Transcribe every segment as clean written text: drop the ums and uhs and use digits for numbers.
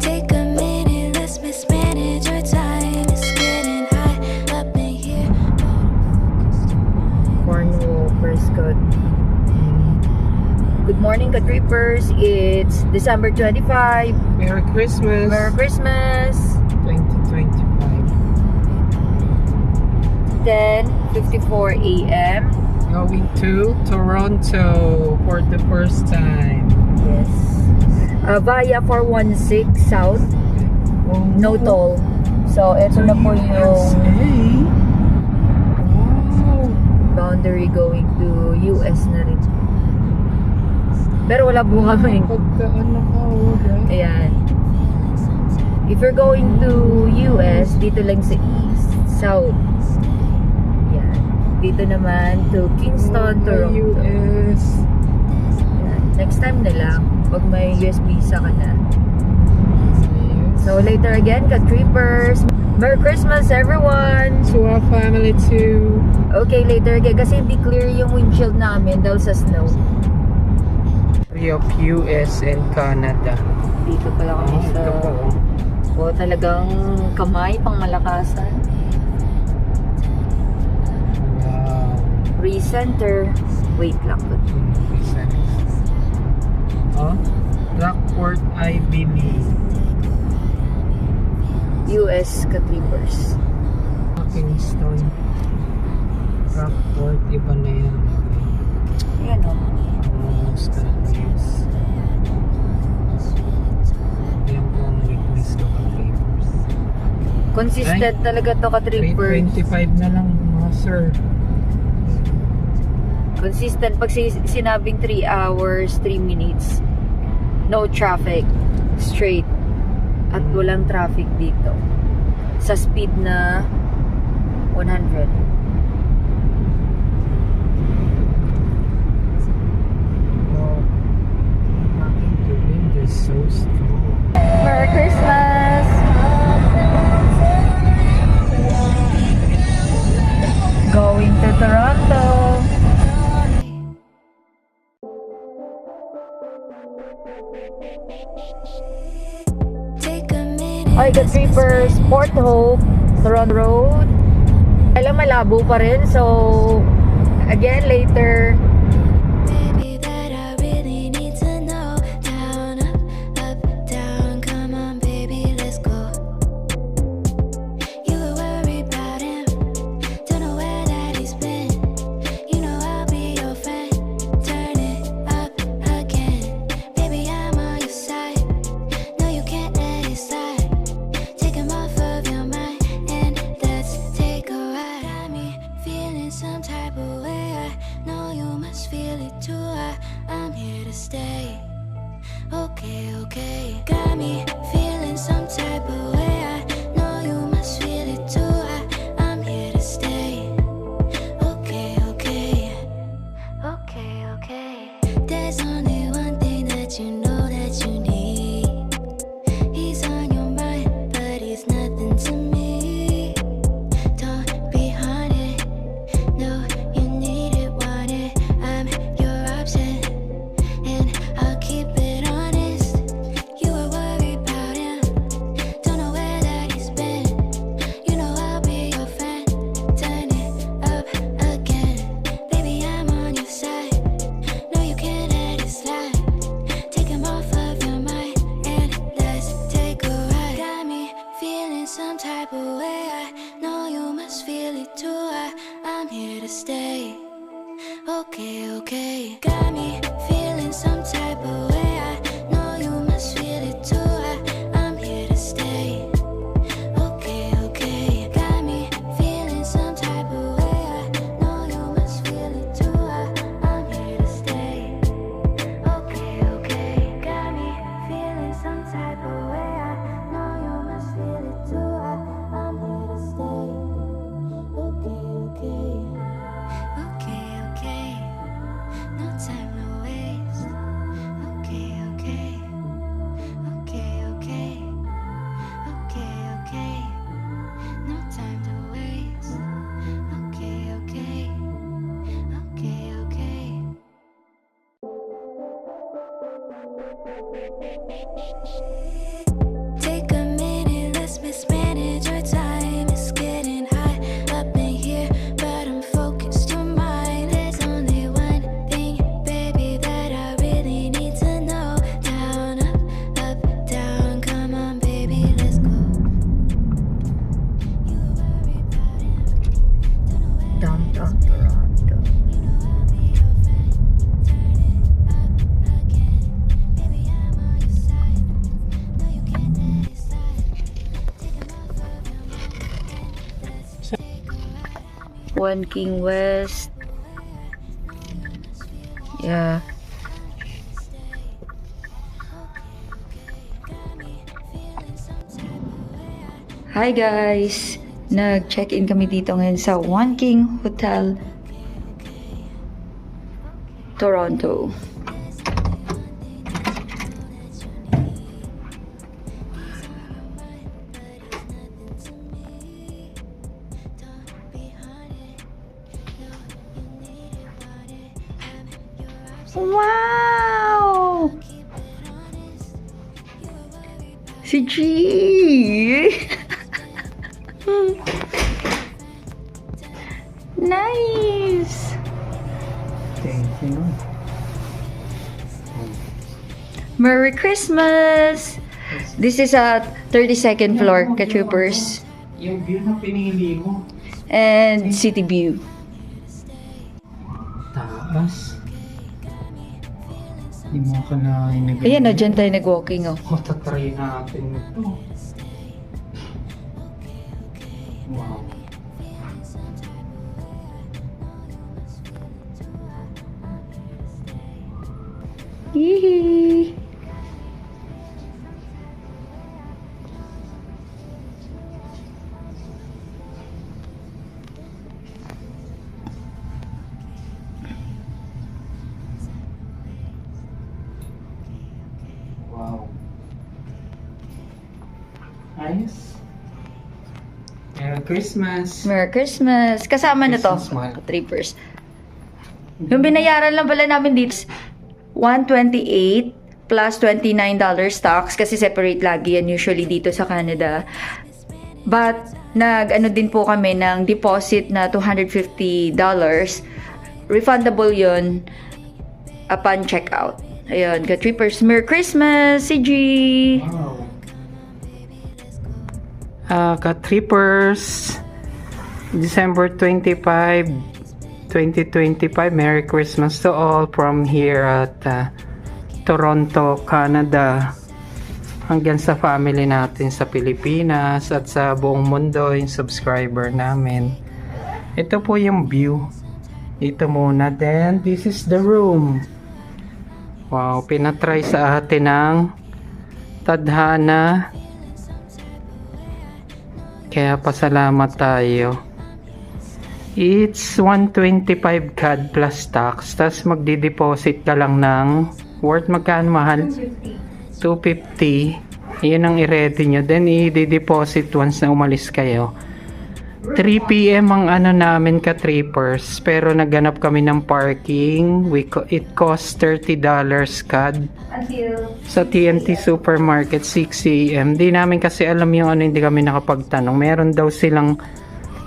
Take a minute, let's mismanage our time. It's getting hot up in here. Cornwall, Prescott. Good morning, Ka-Trippers. It's December 25. Merry Christmas. Merry Christmas. 2025. 10:54 a.m. Going to Toronto for the first time. Yes. Via 416 South. No toll. So, ito na po yung Wow. boundary going to US na rin. Pero wala po kami. Pagkaan ka, right? Ayan. If you're going to US, dito lang sa East, South. Ayan. Dito naman to Kingston, Toronto. US. Ayan. Next time na lang, pag may US visa ka na. So later again, Ka-Trippers. Merry Christmas, everyone! To our family too. Okay, later again. Kasi hindi clear yung windshield namin dahil sa snow. Of US and Canada. Dito pala kami sa... Ito po. O, talagang kamay pang malakasan. Wow. Recenter. Wait lang. Oh, Rockport, I believe. US Ka-Trippers. Kingston. Rockport, iba na yan. Ayan o. Almost confused. Yan po ang weakness ko Ka-Trippers. Consistent talaga to, Ka-Trippers. 325 na lang mga sir. Consistent. Pag sinabing 3 hours, 3 minutes, no traffic, straight. At walang traffic dito. Sa speed na 100. Wow. The wind is so strong. Merry Christmas! Going to Toronto. Take a minute. Ay, Ka-Trippers, Port Hope, Toronto Road. Alam, malabo pa rin. So, again, later. Baby, that I really need to know. Down, up, down. Come on, baby, let's go. You were worried about him. Don't know where that he's been. You know I'll be your friend. Turn it up again. Baby, I'm on your side. No, you can't let it slide. Take him off of your mind and let's take a ride. Got me feeling some type of way. I know you must feel it too. I'm here to stay. Okay, okay. Got me feeling some type of way. I know you must feel it too. I'm here to stay. Okay, okay. Okay, okay. There's only one thing that you know that you need. He's on your mind, but he's nothing to me. Don't be haunted. No, you need it, want it. I'm your option, and I'll keep it honest. You were worried about him. Don't know where that he's been. You know I'll be your friend. Turn it up again. Baby, I'm on your side. No, you can't let it slide. Take him off of your mind and let's take a ride. Got me feeling some type of way. I know you must feel it too. I'm here to stay. Okay, okay. Got me feeling some type of way. I know you must feel it too. I'm here to stay. Okay, okay. Got me feeling some type of way. I know you must feel it too. I'm here to stay. Okay, okay. Got me feeling some type of way. I know you must feel it too. I'm here to stay. Okay, okay. Okay, okay. No time to wait. Take a minute, let's mismanage our time. It's getting hot up in here, but I'm focused on mine. There's only one thing, baby, that I really need to know. Down, up, down. Come on, baby, let's go. You worry about him, don't know where Downtown Toronto. you know I'll be your friend. Turn it up again, baby, I'm on your side. No, you can't decide. Take him off of your mind. Let's take a ride. One King West. Yeah. Hi guys! Nag-check-in kami dito ngayon sa One King Hotel, Toronto. Wow! Si G! Nice! Thank you. Merry Christmas! This is a 32nd floor, ka-troopers. Yung view na pinili mo. And city view. Taas. Hindi mo ka na inagay. Ayan na, dyan tayo nag-walking oh. O, tatry natin ito. Wow. Yee! Wow. Nice. Merry Christmas. Merry Christmas! Kasama na to, Christmas smile. ka-troopers. Yung binayaran lang pala namin dito, $128 plus $29 tax kasi separate lagi yan usually dito sa Canada. But nag-ano din po kami ng deposit na $250. Refundable yun upon checkout. Ayun, ka-troopers, Merry Christmas, CG! Wow. Ka-trippers, December 25, 2025, Merry Christmas to all from here at Toronto, Canada. Hanggang sa family natin sa Pilipinas at sa buong mundo, yung subscriber namin. Ito po yung view. Ito muna, then this is the room. Wow, pinatry sa atin ng tadhana. Kaya pasalamat tayo. It's 125 CAD plus tax. Tapos magdi-deposit ka lang ng worth magkano mahal? 250. Yun ang i-ready nyo. Then i-deposit once na umalis kayo. 3 PM ang ano namin ka-trippers. Pero naghanap kami ng parking. It costs $30 CAD. Sa TNT Supermarket 6 AM. Di namin kasi alam yung ano, hindi kami nakapagtanong. Meron daw silang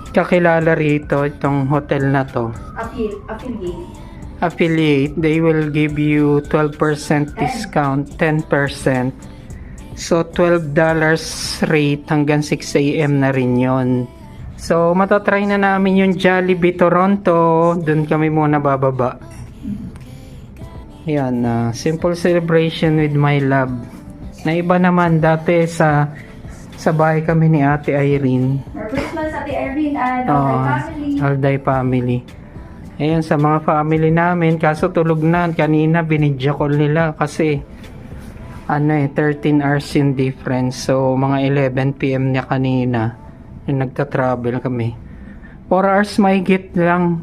kakilala rito, itong hotel na to. Affiliate. They will give you 12% discount, 10%. So $12 rate hanggang 6 AM na rin yon. So matatry na namin yung Jollibee Toronto. Doon kami muna bababa. Yan, simple celebration with my love. Na iba naman dati sa bahay kami ni Ate Irene. Merry Christmas, Ate Irene and family. Alday family. Ayan, sa mga family namin, kaso tulog na. Kanina binidya call nila kasi 13 hours in difference. So mga 11 PM niya kanina yung nagta-travel kami. 4 hours mahigit lang.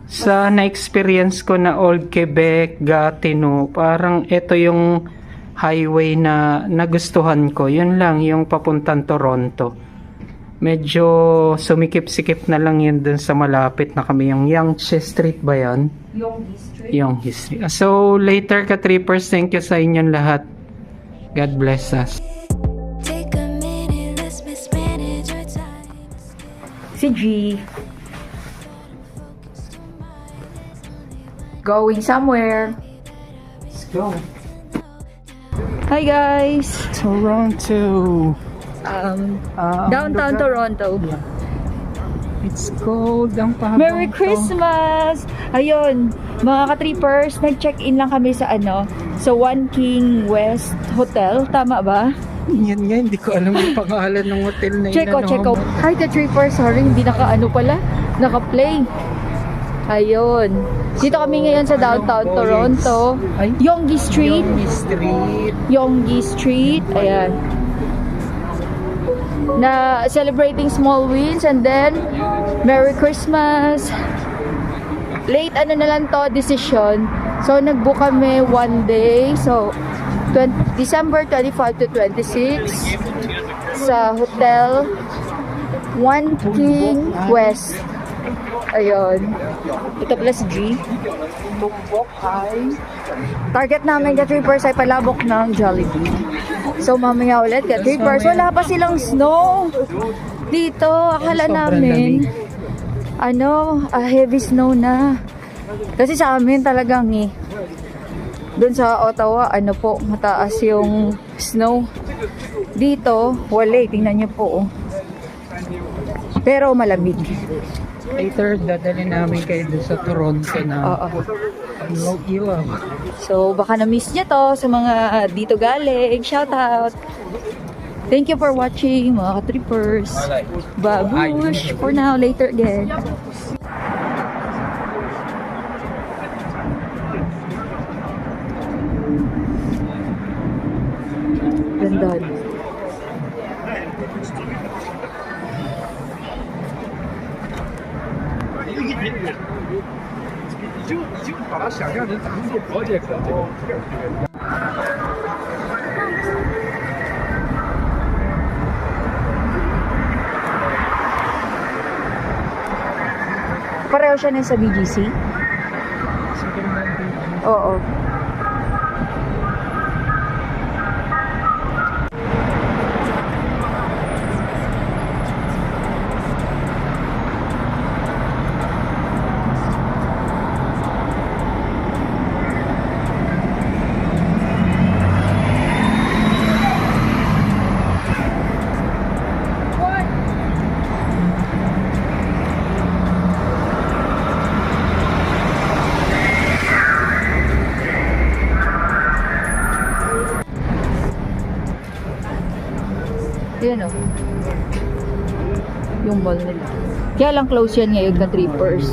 Sa na-experience ko na Old Quebec, Gatineau, parang ito yung highway na nagustuhan ko. Yun lang, yung papuntang Toronto. Medyo sumikip-sikip na lang yun dun sa malapit na kami. Yung Yonge Street ba yan? Yonge Street. yung history. So, later ka trippers, thank you sa inyong lahat. God bless us. Take a minute, let's mismanage your time. Si G. Going somewhere. Let's go. Hi guys! Toronto. Downtown lugar. Toronto. It's cold ang pahabang Merry to. Christmas! Ayun, mga ka-trippers, nag-check-in lang kami sa sa One King West Hotel. Tama ba? Yan nga, hindi ko alam yung pangalan ng hotel na Check out. Hi ka-trippers, sorry, hindi naka-play. Ayun. Dito kami ngayon sa downtown Toronto. Ay, Yonge Street. Yonge Street. Ayan. Na celebrating small wins and then Merry Christmas. Late na lang to decision. So nagbook kami one day. So December 25 to 26 sa Hotel One King West. Ayun. Ito pala si G. Target namin ka-trippers ay palabok ng Jollibee. So mamaya ulit ka-trippers. Wala pa silang snow dito. Akala namin heavy snow na. Kasi sa amin talagang doon sa Ottawa, mataas yung snow. Dito, wala. Tingnan niyo po. Pero malamig. Later, dadali namin kayo doon sa Toronto na iwaw. So, baka na-miss niya to sa mga dito galing. Shout out! Thank you for watching, mga ka-trippers. Babush! For now, later again. Ganda. 你就把它想象成咱们做表姐可这个。 Pareho siya na sa BGC? Oo. Yan o. Yung mall nila. Kaya lang close yan ngayon ka trippers.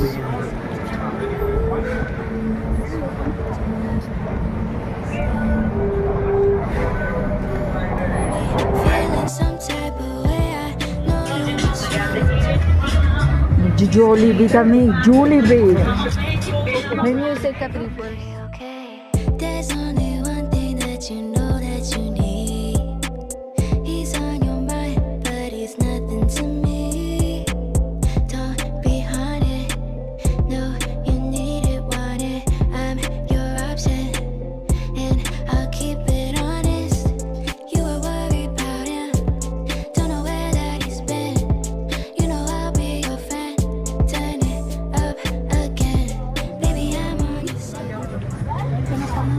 Feeling some type of way, I know you must Jollibee kami. Jollibee. May music ka trippers. okay. There's only one thing that you know that you need. He's on your mind, but he's nothing to me. Don't be haunted. No, you need it, want it. I'm your option, and I'll keep it honest. You were worried about him, don't know where that he's been. You know I'll be your friend. Turn it up again. Baby, I'm on your side.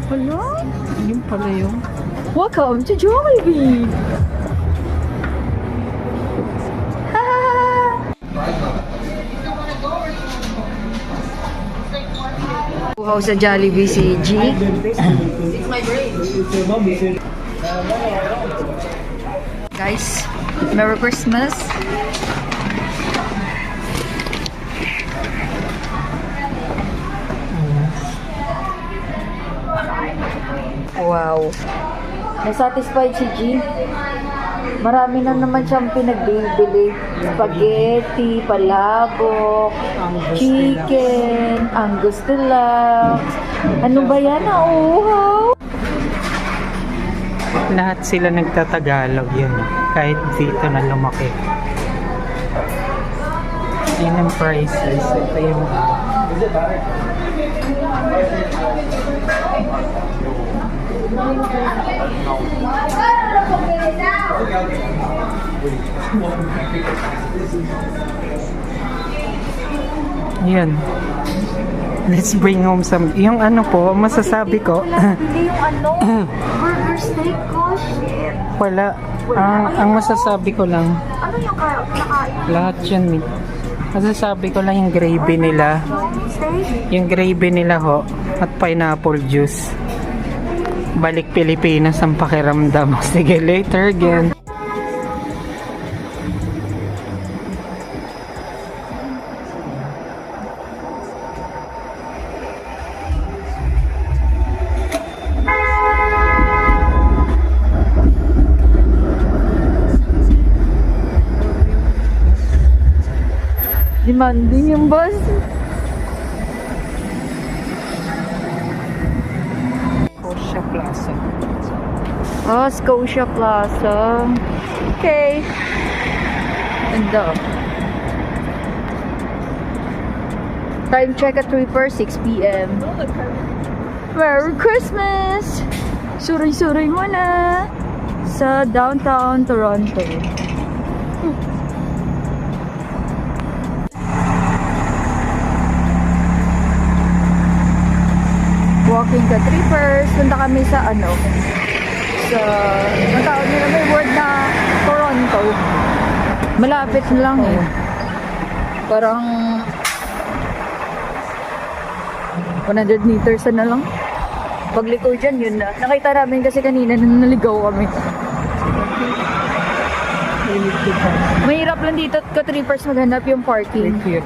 Hello? Yung pala yung Welcome to Jollibee! Wow, sa Jollibee si G. Guys, Merry Christmas! Wow. Nasatisfied si G. Marami na naman siyang pinagbibili. Spaghetti, palabok, chicken, Angus deluxe. Ano ba yan? Nauuhaw! lahat sila nagtatagalog yun. Kahit dito na lumaki. Yun ang prices. Ito yung Yan. Let's bring home some. Yung ano po, masasabi ko. Hindi yung ano, burger steak ko, shit. Wala. Ang masasabi ko lang, Ano yung nakain? lahat yan eh. Masasabi ko lang yung gravy nila. Steak? Yung gravy nila ho, at pineapple juice. Balik Pilipinas ang pakiramdam. Sige, later again. Demanding yung bus. Scotia Plaza. Oh, Scotia Plaza. Okay. Ganda. Time check at 6 p.m. Merry Christmas! Suray-suray mo na sa downtown Toronto. Walking ka trippers. Punta kami sa ano, sa ang tawag nila, may word na Toronto. Malapit lang eh. Parang 100 meters na lang. Pagliko dyan, yun na. Nakita namin kasi kanina nung naligaw kami. Mahirap lang dito ka trippers maghanap yung parking. Here.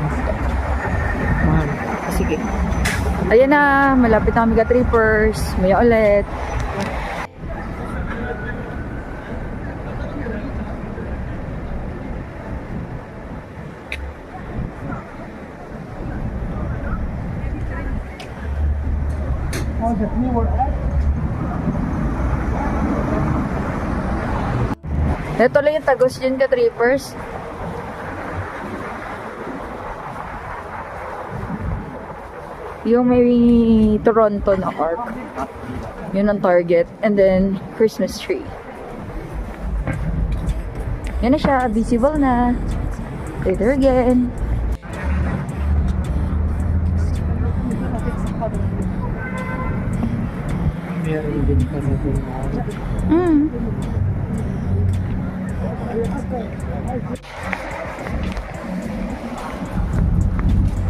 Mahal. Sige. Ayan na, malapit na kami ka trippers. Maya ulit. Ito lang yung tagos dyan ka trippers. Yung may Toronto na park. Yun ang target. And then, Christmas tree. Yan na siya. Visible na. Later again. Meron din pa na din.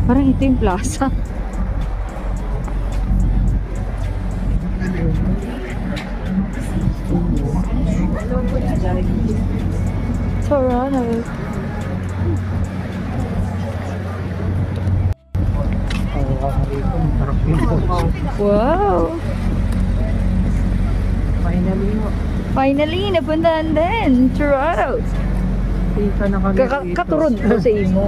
Parang ito yung plaza. Toronto. Wow! Finally, Finally, napuntahan din. Toronto. ika na kami dito. Katuron ko sa imo.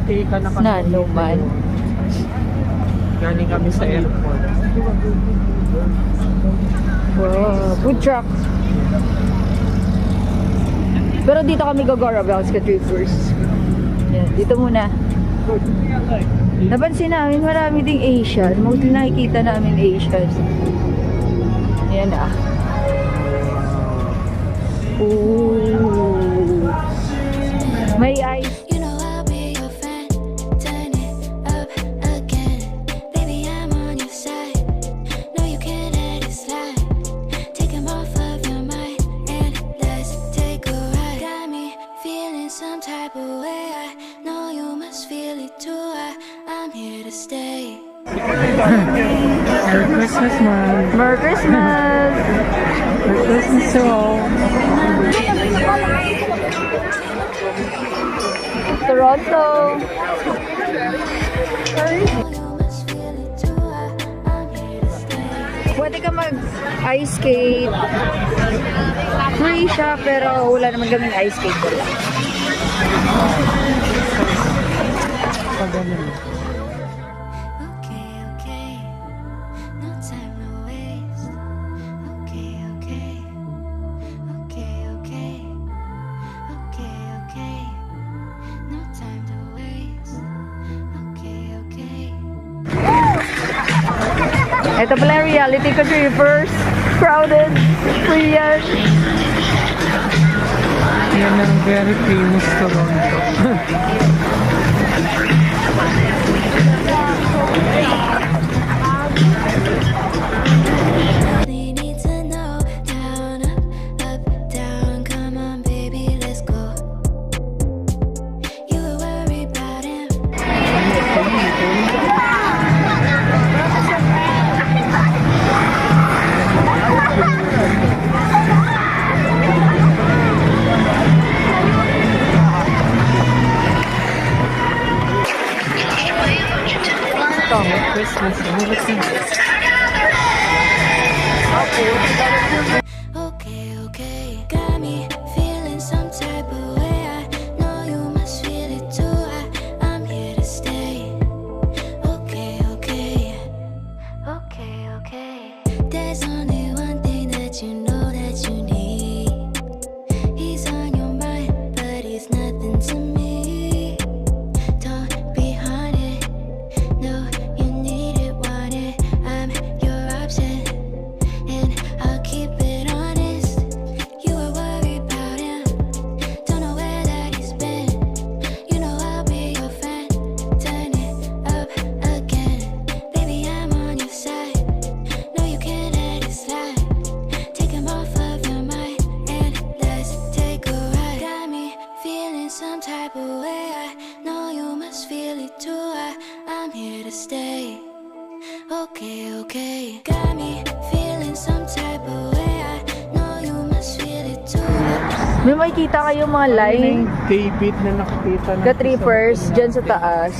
Ika na kami Na, no dito. man. Galing kami sa airport. Wow, food truck. Pero dito kami gagara bounce ka trippers. Yan, dito muna. Napansin namin marami ding Asian. Mostly nakikita namin Asian. Yan ah. Ooh. May ice. You know I'll be your friend. Turn it up again. Baby, I'm on your side. No, you can't let it slide. Take him off of your mind and let's take a ride. Got me feeling some type of way. I know you must feel it too. I'm here to stay. Merry Christmas, man. Merry Christmas! Merry Christmas to all. Toronto! You must feel it too. I'm here to stay. Pwede ka mag-ice skate. Free siya, pero wala naman kaming ice skate. Okay, okay. No time to waste. Okay, okay. Okay, okay. Okay, okay. No time to waste. Okay, okay. Ito pala yung reality ko, trippers. Crowded. Free yan. Yan ang very famous Toronto. Only need to know. Down, up, down. Come on, baby, let's go. You were worried about him. Ito, may Christmas. Okay, okay. Got me feeling some type of way. I know you must feel it too. I'm here to stay. Okay, okay. Okay, okay. There's only one thing that you know that you need. He's on your mind, but he's nothing to me. Don't be haunted. No, you need it, want it. I'm your option. And I'll keep it honest. You were worried about him. Don't know where that he's been. You know I'll be your friend. Turn it up again. Baby, I'm on your side. No, you can't let it slide. Take him off of your mind. And let's take a ride. Got me feeling some type of way. I know you must feel it too. I'm here to stay. Okay, okay. Got me feeling some type of way. I know you must feel it too. May makikita kayong mga line. David na nakikita na. Ka-trippers dyan sa taas.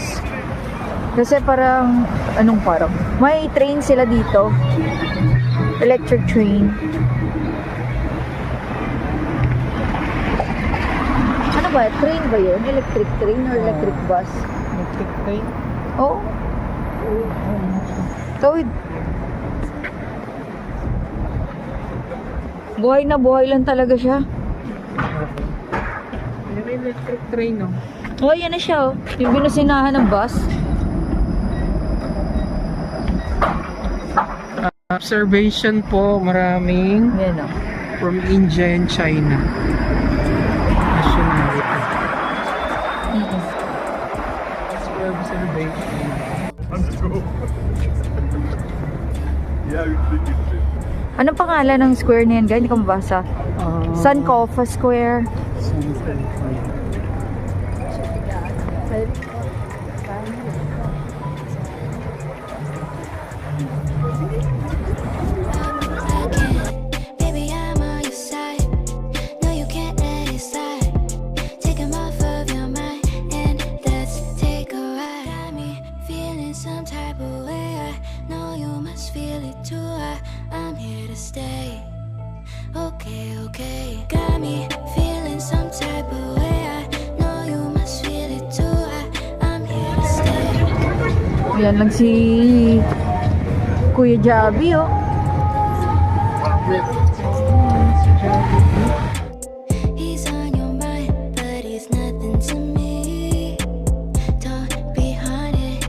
Kasi parang, anong parang? May train sila dito. Electric train. Ano ba? Train ba yun? Electric train or electric bus? Electric train. Oo. Tawid. Buhay na buhay lang talaga siya. Yan may electric train, no? Oh, yan na siya, oh. Yung binusinahan ng bus. Observation po, maraming Yan, oh. from India and China. Nationality. That's for observation. Anong pangalan ng square na yan? Ganyan ko mabasa. Sankofa Square. Again, baby, I'm on your side. No, you can't let it slide. Take him off of your mind and let's take a ride. Got me feeling some type of way. I know you must feel it too. I'm here to stay. Okay, okay. Got me feeling some type of way. I know you must feel it too. I'm here to stay. Yan lang si Kuya Javi, oh. He's on your mind, but he's nothing to me. Don't be haunted.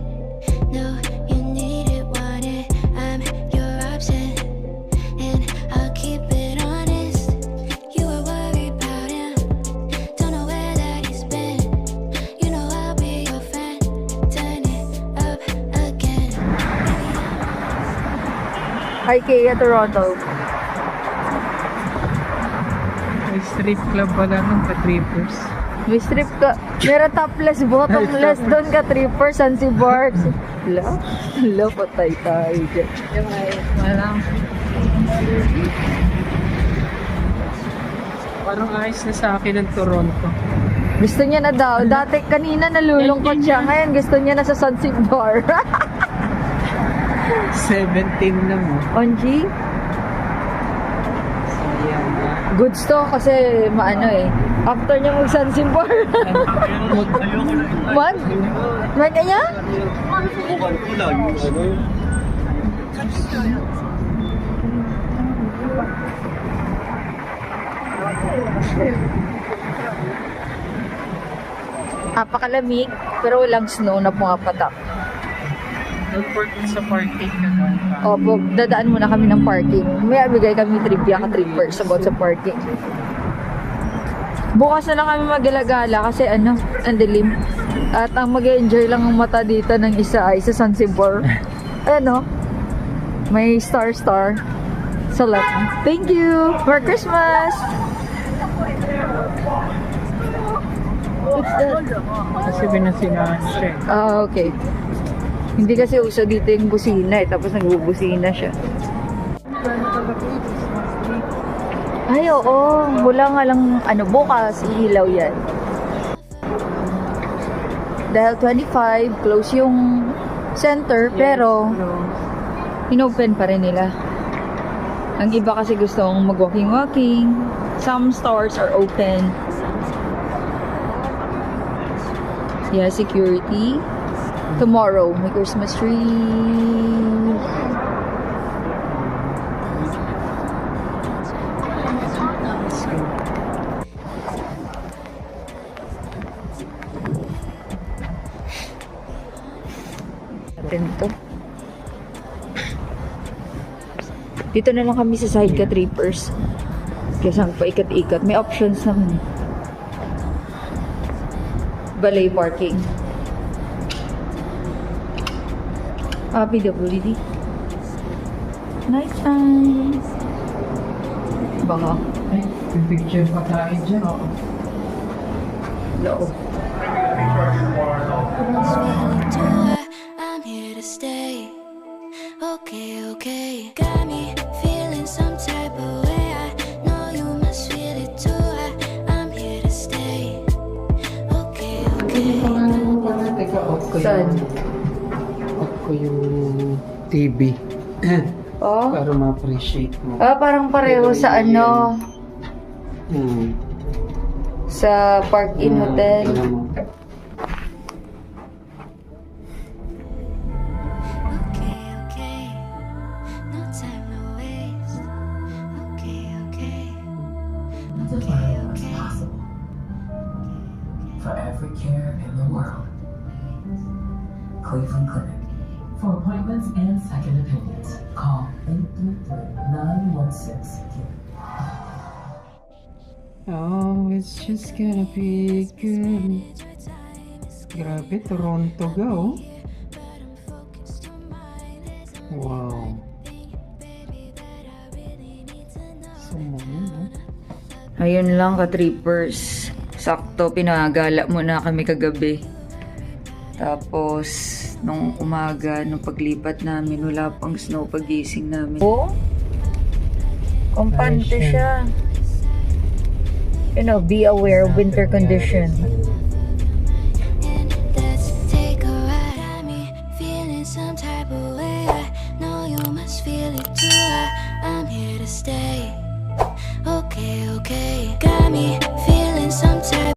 No, you need it, want it. I'm your option, and I'll keep it honest. You were worried about him. Don't know where that he's been. You know I'll be your friend. Turn it up again. Hi, Kaya Toronto. May strip club pala ng ka-trippers. May strip ka. Meron topless, bottomless doon ka trippers, Zanzibar. Hala, patay tayo dyan. Walang. Parang ayos na sa akin ng Toronto. Gusto niya na daw. Dati kanina nalulungkot siya. Ngayon gusto niya na sa Zanzibar. 17 na mo. Onji, Sayang na. goods to kasi maano eh. After niya mag-Zanzibar. Mag? Mag kanya? Napakalamig, pero walang snow na pumapatak. Report sa parking ka doon pa. Opo, dadaan muna kami ng parking. May bigay kami trivia ka trippers about sa parking. Bukas na lang kami mag-gala kasi ang dilim. At ang mag-enjoy lang ang mata dito ng isa ay sa Zanzibar. Ayan o. May star sa left. Thank you! Merry Christmas! What's that? Kasi binasinahan siya. Ah, okay. Hindi kasi uso dito yung busina tapos nagbubusina siya. Ay, oo. Wala nga lang, bukas, ihilaw yan. Dahil 25, close yung center, pero inopen pa rin nila. Ang iba kasi gustong mag-walking-walking. Some stores are open. Yeah, security. Tomorrow, may Christmas tree. Atin to. Dito na lang kami sa side ka trippers. Kaya pa ikat-ikat. May options naman. Valet parking. PWD. Night time. Baka. Ay, picture pa tayo dyan. Loob. I'm here to stay. Okay, okay. Got me feeling some type of way. I know you must feel it too. I'm here to stay. Okay, okay. Teka, off ko Saan? Off ko yung TV. Oh? Para ma-appreciate mo. Parang pareho sa Hmm. sa Park-In Hotel. Alam mo. Okay, okay. No time to waste. Okay, okay. Okay, okay. For every care in the world. Cleveland Clinic. For appointments and second opinions, call 833-916-KID. Oh, it's just gonna be good. Grabe, Toronto go. Wow. Sumama, Ayun lang ka-trippers. Sakto, pinagala muna kami kagabi. Tapos, nung umaga, nung paglipat namin, wala pang snow pagising namin. Oo? Kumpante Ay, siya. Be aware of winter condition. Let's take a ride. Got me feeling some type of way. I know you must feel it too. I'm here to stay. Okay, okay. Got me